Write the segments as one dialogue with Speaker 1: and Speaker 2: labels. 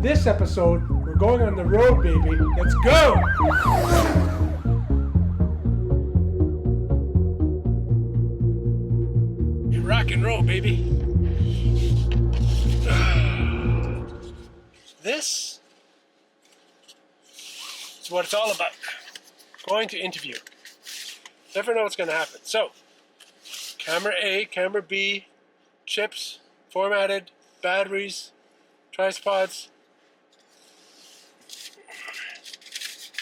Speaker 1: This episode, we're going on the road, baby. Let's go! You rock and roll, baby. This is what it's all about. Going to interview. Never know what's going to happen. So, camera A, camera B, chips, formatted, batteries, tripods,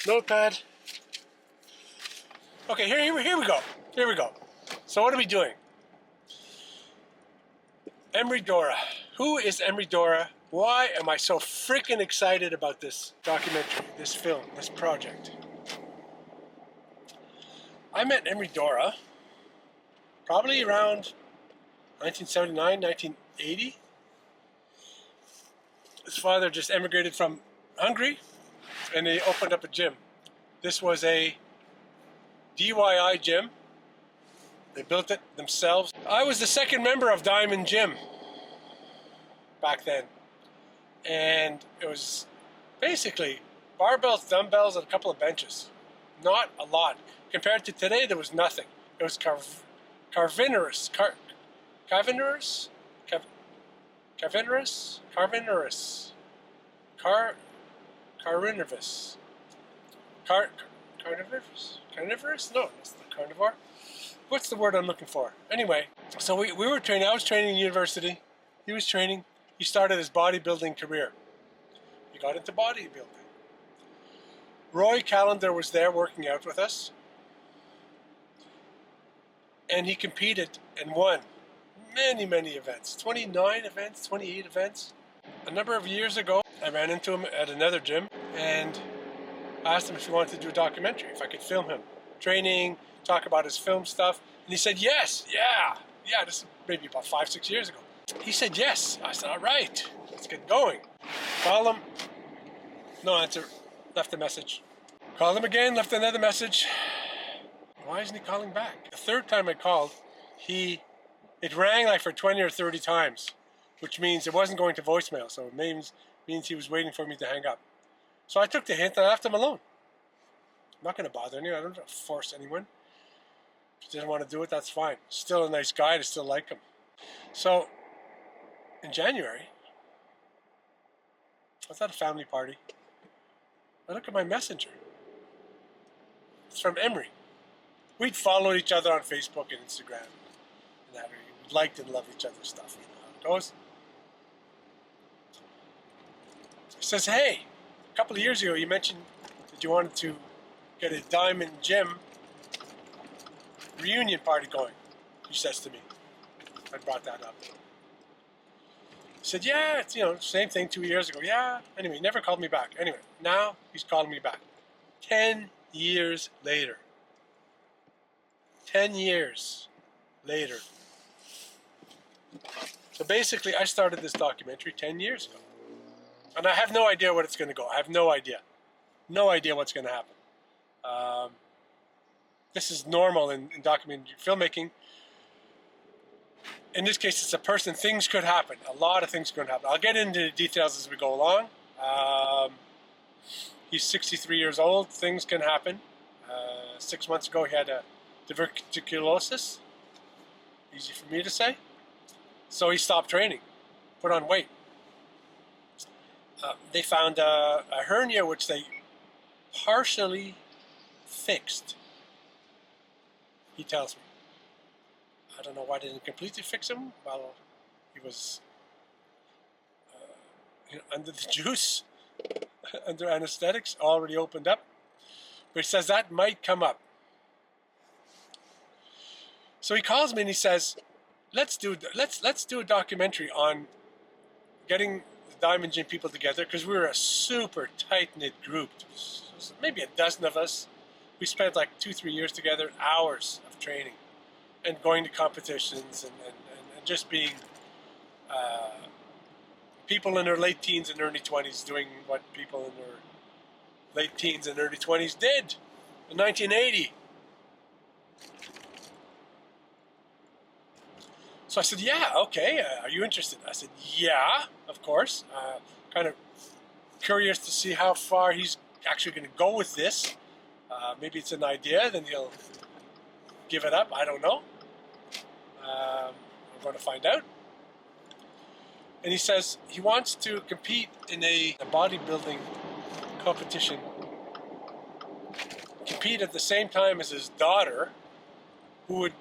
Speaker 1: notepad. Okay, here we go. Here we go. So what are we doing? Emery Dora. Who is Emery Dora? Why am I so freaking excited about this documentary, this film, this project? I met Emery Dora probably around 1979, 1980. His father just emigrated from Hungary and they opened up a gym. This was a DIY gym. They built it themselves. I was the second member of Diamond Gym back then. And it was basically barbells, dumbbells, and a couple of benches. Not a lot. Compared to today, there was nothing. It was carnivorous. Carnivorous? Carnivorous? No, that's the carnivore. What's the word I'm looking for? Anyway, so we were training. I was training in university. He was training. He started his bodybuilding career. He got into bodybuilding. Roy Callender was there working out with us. And he competed and won many events. 29 events, 28 events. A number of years ago, I ran into him at another gym and asked him if he wanted to do a documentary, if I could film him. Training, talk about his film stuff. And he said, yes, yeah, this is maybe about 5-6 years ago. He said yes. I said, all right, let's get going. Call him. No answer. Left a message. Called him again, left another message. Why isn't he calling back? The third time I called, it rang like for 20 or 30 times, which means it wasn't going to voicemail. So it means he was waiting for me to hang up. So I took the hint and I left him alone. I'm not going to bother anyone. I don't force anyone. If he doesn't want to do it, that's fine. Still a nice guy. I still like him. So in January, I was at a family party. I look at my messenger. It's from Emery. We'd followed each other on Facebook and Instagram. And that we liked and loved each other's stuff. You know how it goes. He says, hey, a couple of years ago you mentioned that you wanted to get a Diamond Gym reunion party going. He says to me. I brought that up. He said, yeah, it's, same thing 2 years ago. Yeah. Anyway, he never called me back. Anyway, now he's calling me back. 10 years later. 10 years later. So basically, I started this documentary 10 years ago. And I have no idea what it's going to go. I have no idea. No idea what's going to happen. This is normal in documentary filmmaking. In this case, it's a person. Things could happen. A lot of things could happen. I'll get into the details as we go along. He's 63 years old. Things can happen. 6 months ago, he had a diverticulosis. Easy for me to say. So he stopped training. Put on weight. They found a hernia which they partially fixed. He tells me. I don't know why they didn't completely fix him. Well, he was under the juice, under anesthetics, already opened up. But he says that might come up. So he calls me and he says, let's do a documentary on getting the Diamond Gym people together, because we were a super tight-knit group. There's maybe a dozen of us. We spent like 2-3 years together, hours of training and going to competitions and just being people in their late teens and early 20s doing what people in their late teens and early 20s did in 1980. So I said, yeah, okay, are you interested? I said, yeah, of course. Kind of curious to see how far he's actually going to go with this. Maybe it's an idea, then he'll give it up. I don't know. We're going to find out. And he says he wants to compete in a bodybuilding competition. Compete at the same time as his daughter, who would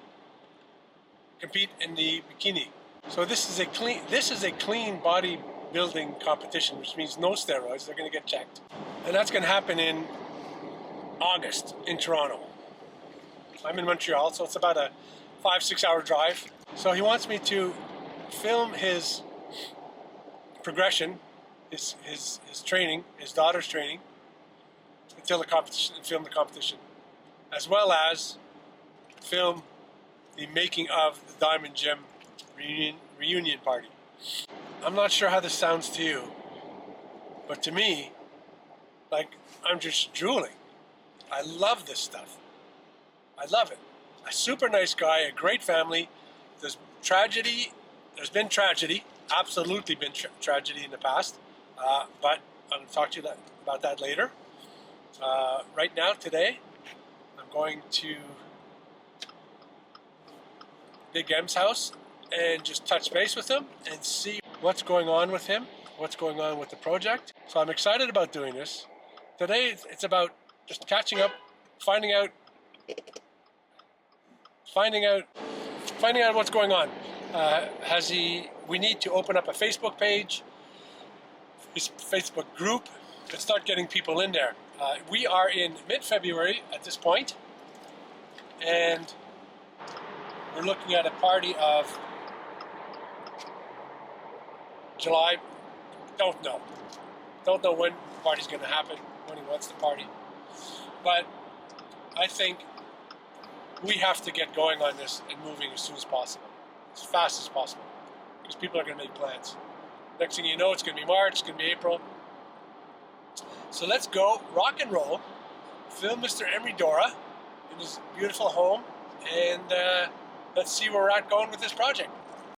Speaker 1: compete in the bikini. So this is a clean bodybuilding competition, which means no steroids. They're going to get checked, and that's going to happen in August in Toronto. I'm in Montreal, so it's about a 5-6 hour drive. So he wants me to film his progression, his training, his daughter's training, until the competition, and film the competition, as well as film the making of the Diamond Gym reunion party. I'm not sure how this sounds to you, but to me, like, I'm just drooling. I love this stuff. I love it. A super nice guy, a great family. There's been tragedy, absolutely been tragedy in the past, but I'm going to talk to you about that later. Right now, today, I'm going to Big M's house and just touch base with him and see what's going on with him, what's going on with the project. So I'm excited about doing this. Today, it's about just catching up, finding out what's going on. We need to open up a Facebook page, his Facebook group, and start getting people in there. We are in mid-February at this point, and we're looking at a party of July. Don't know when the party's going to happen, when he wants the party. But I think we have to get going on this and moving as soon as possible, as fast as possible, because people are going to make plans. Next thing you know, it's going to be March, it's going to be April. So let's go rock and roll, film Mr. Emery Dora in his beautiful home, and let's see where we're at going with this project.